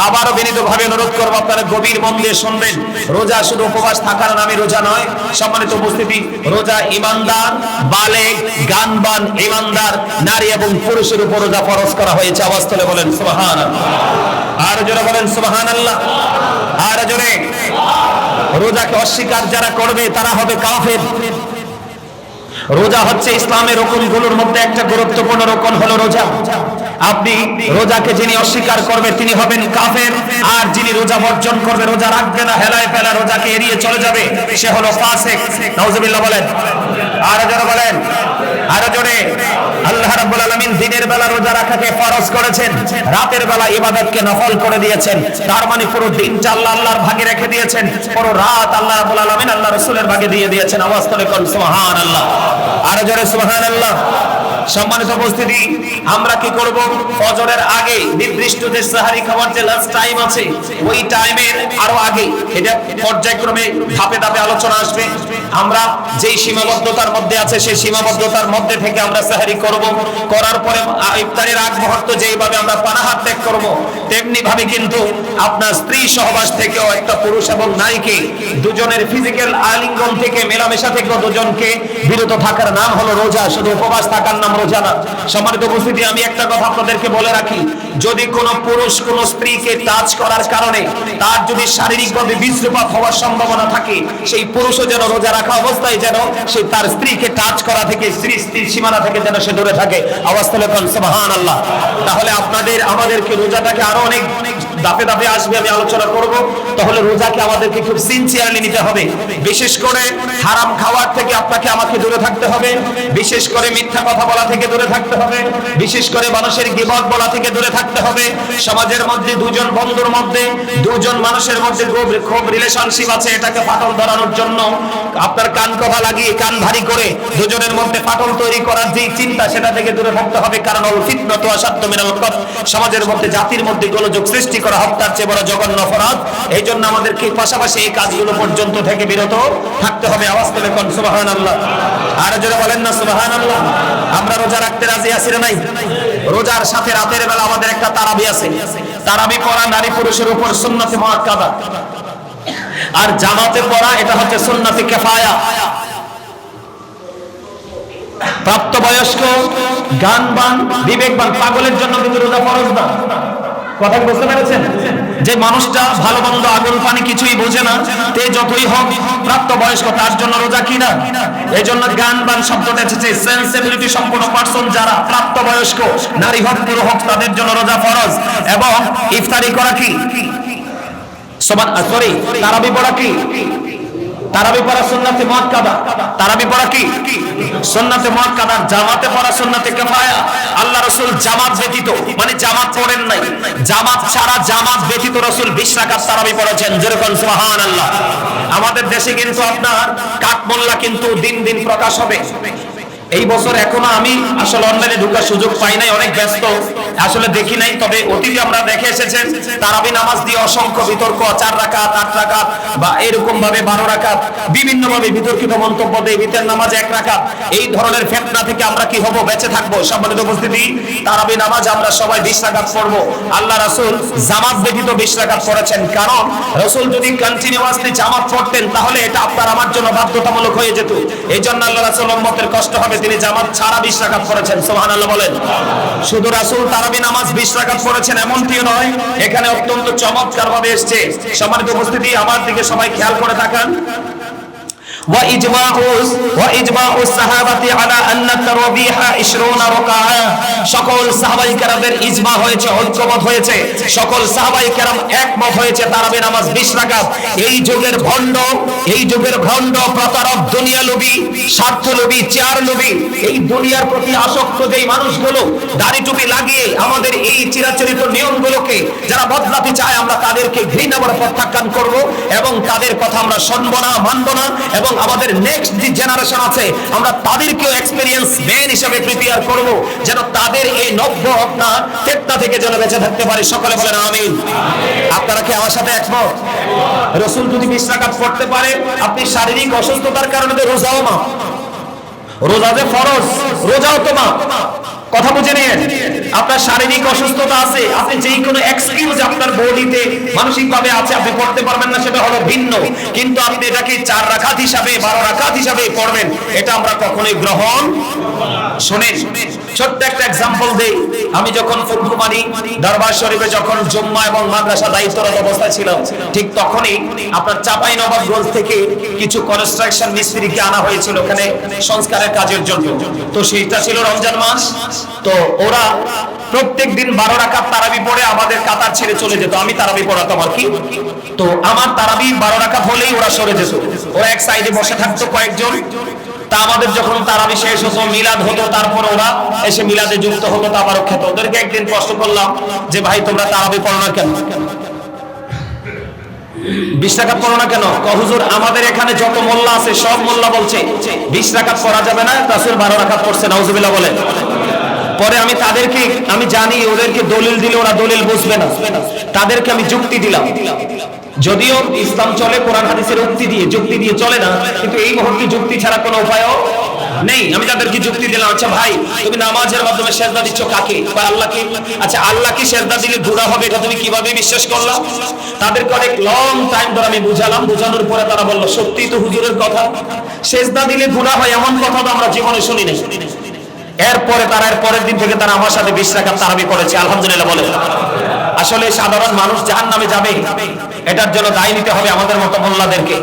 Speaker 1: আবারও বিনীতভাবে অনুরোধ করব, আপনারা গভীর মন দিয়ে শুনবেন। রোজা শুধু উপবাস থাকার নামে রোজা নয়। সম্মানিত উপস্থিতি, রোজা ইমানদার, বালেগ, গানবান, ইমানদার নারী এবং পুরুষের উপর রোজা ফরজ করা হয়েছে। আওয়াজ তুলে বলেন সুবহানাল্লাহ। আর জোরে বলেন সুবহানাল্লাহ। আর জোরে। রোজাকে অস্বীকার যারা করবে তারা হবে কাফের। রোজা হচ্ছে ইসলামের রুকনগুলোর মধ্যে একটা গুরুত্বপূর্ণ রুকন হলো রোজা। আপনি রোজাকে যিনি অস্বীকার করবে তিনি হবেন কাফের, আর যিনি রোজা বর্জন করবে, রোজা রাখবে না, হেলায় ফেলা রোজাকে এড়িয়ে চলে যাবে, সে হলো ফাসিক। নাউজুবিল্লাহ বলেন। আর জোরে বলেন। আর জোরে। আল্লাহ রাব্বুল আলামিন দিনের বেলা রোজা রাখাকে ফরজ করেছেন, রাতের বেলা ইবাদতকে নফল করে দিয়েছেন। তার মানে পুরো দিনটা আল্লাহর ভাগে রেখে দিয়েছেন, পুরো রাত আল্লাহ রাব্বুল আলামিন আল্লাহ রাসূলের ভাগে দিয়ে দিয়েছেন। আওয়াজ করে কোন সুবহানাল্লাহ। আর জোরে সুবহানাল্লাহ। সম্মানিত উপস্থিতি, আমরা কি করব, ফজরের আগে নির্দিষ্ট যে সাহারি খাওয়ার যে লাস্ট টাইম আছে, ওই টাইমের আরো আগে, এটা পর্যায়ক্রমে ধাপে ধাপে আলোচনা আসবে। আমরা যেই সীমাবদ্ধতার মধ্যে আছে সেই সীমাবদ্ধতার মধ্যে থেকে আমরা সাহারি করব। করার পরে ইফতারের আগ মুহূর্ত যেইভাবে আমরা পানাহার ত্যাগ করব, তেমনি ভাবে কিন্তু আপনার স্ত্রী সহবাস থেকেও একটা পুরুষ এবং নারীকে দুজনের ফিজিক্যাল আলিঙ্গন থেকে, মেলামেশা থেকে দুজনকে বিরত থাকার নাম হলো রোজা, শুধু উপবাস থাকার নাম রোজা না। সম্মানিত উপস্থিতি, আমি একটা কথা আপনাদেরকে বলে রাখি, যদি কোন পুরুষ কোন স্ত্রীকে টাচ করার কারণে তার যদি শারীরিকভাবে বীর্যপাত হওয়ার সম্ভাবনা থাকে, সেই পুরুষও যেন রোজা রাখা অবস্থায় যেন সে তার স্ত্রীকে টাচ করা থেকে, স্ত্রীর সীমানা থেকে যেন সে দূরে থাকে। আওয়াজ তুলে বলেন সুবহানাল্লাহ। তাহলে আমাদেরকে রোজাটাকে আরো অনেক ধাপে ধাপে আসবে, আমি আলোচনা করব। তাহলে রোজাকে আমাদেরকে খুব সিনসিয়ারলি নিতে হবে। বিশেষ করে হারাম খাওয়ার থেকে আপনাকে আমাকে দূরে থাকতে হবে, বিশেষ করে মিথ্যা কথা বলা থেকে দূরে থাকতে হবে, বিশেষ করে মানুষের গীবত বলা থেকে দূরে থাকতে হবে। সমাজের মধ্যে দুজন বন্ধুর মধ্যে, দুজন মানুষের মধ্যে খুব রিলেশনশিপ আছে, এটাকে ফাটল ধরানোর জন্য আপনার কান কথা লাগিয়ে, কান ভারী করে দুজনের মধ্যে ফাটল তৈরি করার যে চিন্তা, সেটা থেকে দূরে থাকতে হবে। কারণ ফিতনাতু আশাদ্দু মিনাল কতল, সমাজের মধ্যে জাতির মধ্যে গোলযোগ সৃষ্টি করা হত্যার চেয়ে বড় জঘন্য অপরাধ। এই জন্য আমাদেরকে পাশাপাশি এই কাজগুলো পর্যন্ত থেকে বিরত থাকতে হবে। আওয়াজ তুলে কোন সুবহানাল্লাহ। আর জোরে বলেন না সুবহানাল্লাহ। আমরা রোজা রাখতে রাজি আছি না নাই? রোজার সাথে রাতের বেলা আমাদের একটা তারাবি আছে। তারাবি পড়া নারী পুরুষের উপর সুন্নতে মুআক্কাদা। আর জামাতে পড়া এটা হচ্ছে সুন্নাতে কিফায়া। প্রাপ্তবয়স্ক, গানবান, বিবেকবান, পাগলের জন্য কিন্তু রোজা ফরজ না। কথা বুঝতে পেরেছেন? যে মানুষটা ভালো মন্দ আগুন পানি কিছুই বোঝে না, তে যতই হোক প্রাপ্তবয়স্ক, তার জন্য রোজা কি না? এই জন্য গানবান শব্দটা এসেছে সেন্সিবিলিটি সম্পন্ন পারসন, যারা প্রাপ্তবয়স্ক, নারী হোক পুরুষ হোক, তাদের জন্য রোজা ফরজ। এবং ইফতারি করা কি তারাবি পড়া কি? তারাবি পড়া সুন্নাতে মুআক্কাদা। তারাবি পড়া কি? সুন্নাতে মুআক্কাদা। জামাতে পড়া সুন্নাতে কিফায়া। আল্লাহ রাসূল জামাত ব্যতীত, মানে জামাত পড়েন নাই, জামাত ছাড়া, জামাত ব্যতীত রাসূল 20 রাকাত তারাবি পড়েছেন। যেরকম সুবহানাল্লাহ। আমাদের দেশে কিন্তু আপনার কাকমোল্লা কিন্তু দিন দিন প্রকাশ হবে। এই বছর এখনো আমি আসলে অনলাইনে ঢোকার সুযোগ পাই নাই, অনেক ব্যস্ত, আসলে দেখি নাই। তবে অতীতে আমরা দেখে এসেছেন তারাবি নামাজ দিয়ে অসংখ্য বিতর্ক, 4 রাকাত, 8 রাকাত বা এরকম ভাবে 12 রাকাত, বিভিন্ন ভাবে বিতর্কিত মন্তব্য দেয়। বিতের নামাজ 1 রাকাত। এই ধরনের ফিতনা থেকে আমরা কি হব? বেঁচে থাকবো। সম্মানিত উপস্থিতি, তারাবি নামাজ আমরা সবাই 20 রাকাত পড়বো। আল্লাহ রাসূল জামাত ব্যতীত 20 রাকাত পড়েছেন। কারণ রাসূল যদি কন্টিনিউয়াসলি জামাত পড়তেন তাহলে এটা আপনার আমার জন্য বাধ্যতামূলক হয়ে যেত। এই জন্য আল্লাহ রাসূল উম্মতের কষ্ট হবে, তিনি জামাত ছাড়া 20 রাকাত পড়েছেন। সুবহানাল্লাহ বলেন। শুধু রাসূল তারাবি নামাজ 20 রাকাত পড়েছেন এমনটিও নয়, এখানে অত্যন্ত চমৎকার ভাবে এসেছে। সম্মানিত উপস্থিতি, আমার দিকে সবাই খেয়াল করে তাকান। وإجماع الصحابة على أن التراويح 20 ركعة। সকল সাহাবায়ে কেরামের ইজমা হয়েছে, ঐক্যমত হয়েছে, সকল সাহাবায়ে কেরাম একমত হয়েছে তারাবি নামাজ 20 রাকাত। এই যুগের ভণ্ড প্রতারক, দুনিয়ালোভী, স্বার্থলোভী, চেয়ারলোভী, এই দুনিয়ার প্রতি আসক্ত যেই মানুষগুলো দাড়ি টুপি লাগিয়ে আমাদের এই চিরাচরিত নিয়মগুলোকে যারা বদলাতে চায়, আমরা তাদেরকে ঘৃণা করে প্রত্যাখ্যান করব এবং তাদের কথা আমরা শুনবো না, মানব না। এবং আমাদের নেক্সট যে জেনারেশন আছে, আমরা তাদেরকেও এক্সপেরিয়েন্স ম্যান হিসেবে প্রিপেয়ার করব, যেন তাদের এই নব্য আপনার ফিতনা থেকে যেন বেঁচে থাকতে পারে। সকলে বলেন আমিন। আপনারা কি আমার সাথে একমত? রাসূল যদি 20 রাকাত পড়তে পারে, আপনি শারীরিক অসুস্থতার কারণে তো রোজাও মা, রোজা যে ফরজ, রোজাও তো মা। কথা বুঝে নিন। আপনার শারীরিক অসুস্থতা আছে, আপনি যেই কোনো এক্সকিউজ আপনার বডিতে মানসিকভাবে আছে, আপনি পড়তে পারবেন না, সেটা হলো ভিন্ন। কিন্তু আপনি এটাকে 4 রাকাত হিসাবে, 12 রাকাত হিসাবে পড়বেন, এটা আমরা কখনোই গ্রহণ। শুনেন, ছোট্ট একটা এক্সাম্পল দেই। আমি যখন ফুলকুমারী দরবার শরীফে যখন জুম্মা এবং মাদ্রাসা দায়িত্বরত অবস্থায় ছিলাম, ঠিক তখনই আপনার চাঁপাইনবাবগঞ্জ থেকে কিছু কনস্ট্রাকশন মিস্ত্রিকে আনা হয়েছিল ওখানে সংস্কারের কাজের জন্য। তো সেইটা ছিল রমজান মাস। তো ওরা প্রত্যেক দিন 12 রাকাত তারাবি পড়ে আমাদের কাতার ছেড়ে চলে যেত। আমি তারাবি পড়াতাম আর কি। তো আমার তারাবি 12 রাকাত হলেই ওরা সরে যেত, ওরা এক সাইডে বসে থাকতো কয়েকজন। তা আমাদের যখন তারাবি শেষ হতো, মিলাদ হতো, তারপর ওরা এসে মিলাদে যুক্ত হতো, তাবারক খেত। ওদেরকে একদিন প্রশ্ন করলাম যে ভাই তোমরা তারাবি পড়ো না কেন? 20 রাকাত পড়ো না কেন? হুজুর আমাদের এখানে যত মোল্লা আছে সব মোল্লা বলছে 20 রাকাত পড়া যাবে না, রাসূল 12 রাকাত পড়ছে। নাউজুবিল্লাহ বলেন। পরে আমি তাদেরকে, আমি জানি ওদেরকে দলিল দিলে ওরা দলিল বুঝবে না, তাদেরকে আমি যুক্তি দিলাম। যদিও ইসলাম চলে কোরআন হাদিসের যুক্তি দিয়ে চলে না, কিন্তু এই মুহূর্তে যুক্তি ছাড়া কোনো উপায়ও নেই। আমি তাদেরকে যুক্তি দিলাম, আচ্ছা ভাই তুমি নামাজের মাধ্যমে সেজদা দিচ্ছ কাকে? আল্লাহকে। আচ্ছা আল্লাহকে সেজদা দিলে গুনাহ হবে, এটা তুমি কিভাবে বিশ্বাস করলা? তাদেরকে অনেক লং টাইম ধরে আমি বুঝালাম। বুঝানোর পরে তারা বলল সত্যি তো হুজুরের কথা, সেজদা দিলে গুনাহ হয় এমন কথা তো আমরা জীবনে শুনি নাই। এরপরে তারা এর পরের দিন থেকে তারা আমার সাথে 20 রাকাত তারাবি করেছে। আলহামদুলিল্লাহ বলে। আসলে সাধারণ মানুষ জাহান্নামে যাবে, এটার জন্য দায় নিতে হবে আমাদের মতো মোল্লাদেরকে।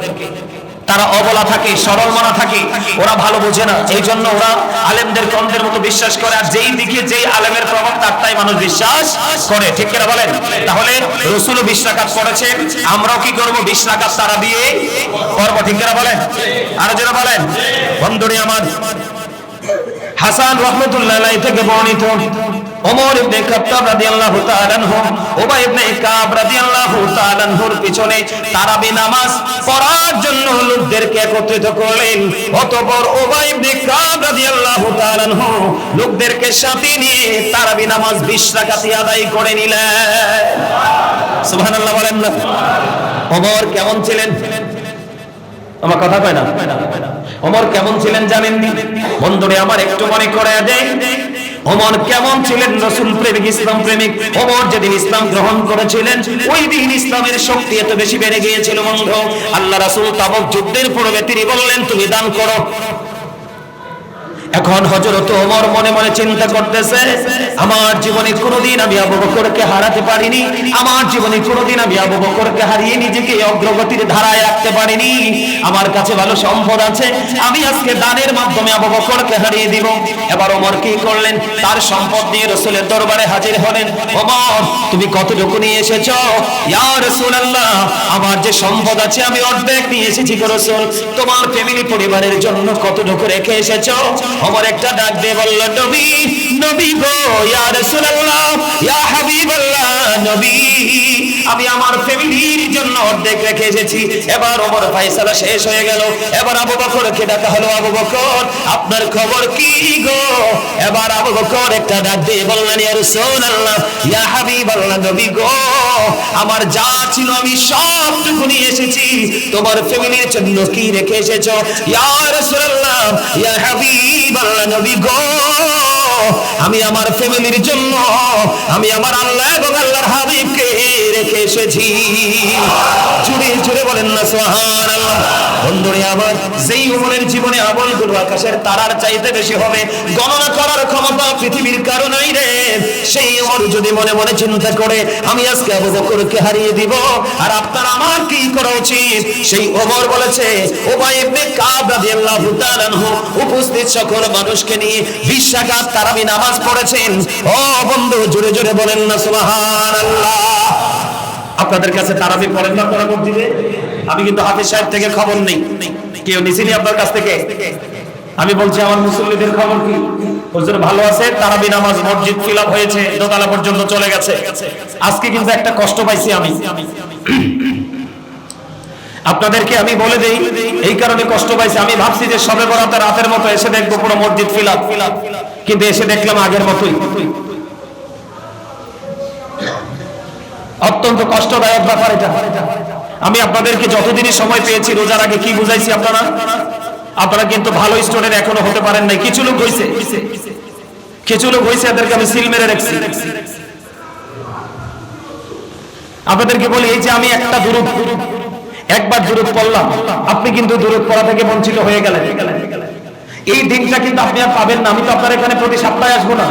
Speaker 1: তারা অবলা থাকে, সরল মনা থাকে, ওরা ভালো বোঝে না, এই জন্য ওরা আলেমদের কন্দের মতো বিশ্বাস করে। আর যেই দিকে যেই আলেমের প্রভাব তারটাই মানুষ বিশ্বাস করে। ঠিক কিনা বলেন? তাহলে রাসূলও 20 রাকাত পড়েছেন, আমরাও কি করব? 20 রাকাত তারাবি পড়ব। ঠিক কিনা বলেন? আর যারা বলেন বন্ধুরে আমার, হাসান রাহমাতুল্লাহ আলাইহি থেকে বর্ণিত, ওমর ইবনে খাত্তাব রাদিয়াল্লাহু তাআলা আনহু উবাই ইবনে কাব রাদিয়াল্লাহু তাআলা আনহুর পিছনে তারাবি নামাজ পড়ার জন্য লোকদেরকে একত্রিত করলেন। অতঃপর উবাই ইবনে কাব রাদিয়াল্লাহু তাআলা আনহু লোকদেরকে সাথে নিয়ে তারাবি নামাজ 20 রাকাত আদায় করে নিলেন। সুবহানাল্লাহ বলেন না? ওমর কেমন ছিলেন? আমার কথা কয় না? ওমর কেমন ছিলেন জানেন? বন্ধুরে আমার একটু মনে করে দেয়, ওমর কেমন ছিলেন রাসূল প্রেমিক, ইসলাম প্রেমিক। ওমর যেদিন ইসলাম গ্রহণ করেছিলেন ওই দিন ইসলামের শক্তি এত বেশি বেড়ে গিয়েছিল বন্ধু। আল্লাহ রাসূল তাবুক যুদ্ধের পূর্বে তিনি বললেন তুমি দান করো। এখন হযরত ওমর মনে মনে চিন্তা করতেছে, আমার জীবনে কোনোদিন আমি আবু বকরকে হারাতে পারিনি, আমার জীবনে কোনোদিন আমি আবু বকরকে হারিয়ে নিজেকে অগ্রগতির ধারায় রাখতে পারিনি। আমার কাছে ভালো সম্পদ আছে, আমি আজকে দানের মাধ্যমে আবু বকরকে হারিয়ে দিব। এবার ওমর কি করলেন, তার সম্পদ নিয়ে রাসূলের দরবারে হাজির হলেন। ওমর তুমি কতটুকু নিয়ে এসেছো? ইয়া রাসূলুল্লাহ আমার যে সম্পদ আছে আমি অর্ধেক নিয়ে এসেছি গো রাসূল। তোমার ফ্যামিলি পরিবারের জন্য কতটুকু রেখে এসেছো? ওমর একটা ডাক দিয়ে বলল, নবী নবী গো, ইয়া রাসূলুল্লাহ ইয়া হাবিবাল্লাহ, নবী আমি আমার ফ্যামিলির জন্য অর্ধেক রেখে এসেছি। এবার ওমর ফয়সালা শেষ হয়ে গেল। এবার আবু বকরকে ডাকা হলো, আবু বকর আপনার খবর কি গো? এবার আবু বকর একটা ডাক দিয়ে বললেন, ইয়া রাসূলুল্লাহ ইয়া হাবিবাল্লাহ, নবী গো আমার যা ছিল আমি সবটুকু নিয়ে এসেছি। তোমার ফ্যামিলির জন্য কি রেখে এসেছো? ইয়া রাসূলুল্লাহ ইয়া হাবিবাল্লাহ, নবী গো আমি আমার ফ্যামিলির জন্য আমি আমার আল্লাহ এবং আল্লাহর হাবিবকে রেখে এসেছি। জুড়ে জুড়ে বলেন না সুবহানাল্লাহ। বন্ধুরে আমার, যেই ওমরের জীবনে আমলগুলো আকাশের তারার চাইতে বেশি হবে, গণনা করার ক্ষমতা পৃথিবীর কারো নাই রে। সেই ওমর যদি মনে মনে চিন্তা করে আমি আজকে আবু বকরকে হারিয়ে দিব, আর আপনার আমার কি করা উচিত? সেই ওমর বলেছে, উবাই ইবনে কাব রাদিয়াল্লাহু তাআলা আনহু উপস্থিত সকল মানুষকে নিয়ে 20 রাকাত তারাবি নামাজ পড়েছেন। ও বন্ধু জোরে জোরে বলেন না সুবহানাল্লাহ। আপনাদের কাছে তারাবি পড়েন না আপনারা মসজিদে? আমি কিন্তু হাফেজ সাহেব থেকে খবর নেই, কেউ নিছিনি আপনার কাছ থেকে? আমি বলছি আমার মুসল্লিদের খবর কি? হুজুর ভালো আছে, তারাবি নামাজ মসজিদ ফিল আপ হয়েছে, দোতলা পর্যন্ত চলে গেছে। আজকে কিন্তু একটা কষ্ট পাইছি আমি, আপনাদেরকে আমি বলে দেই, এই কারণে কষ্ট পাইছি। আমি ভাবছি যে সবে বরাতে রাতের মতো এসে দেখবো পুরো মসজিদ ফিল আপ, কিন্তু এসে দেখলাম আগের মতোই। অত্যন্ত কষ্টদায়ক ব্যাপার এটা। আমি আপনাদেরকে যতদিনই সময় পেয়েছি রোজার আগে কি বুঝাইছি আপনারা কিন্তু ভালো স্টুডেন্ট এখনো হতে পারেন নাই। কিছু লোক হইছে, এদেরকে আমি সিল মেরে রাখছি। আপনাদেরকে বলি, এই যে আমি একটা একবার দুরূদ পড়লাম, আপনি কিন্তু দুরূদ পড়া থেকে বঞ্চিত হয়ে গেলেন। এই দিনটা কিন্তু আপনি আর পাবেন না। আমি তো আপনার এখানে প্রতি সপ্তাহে আসবো না।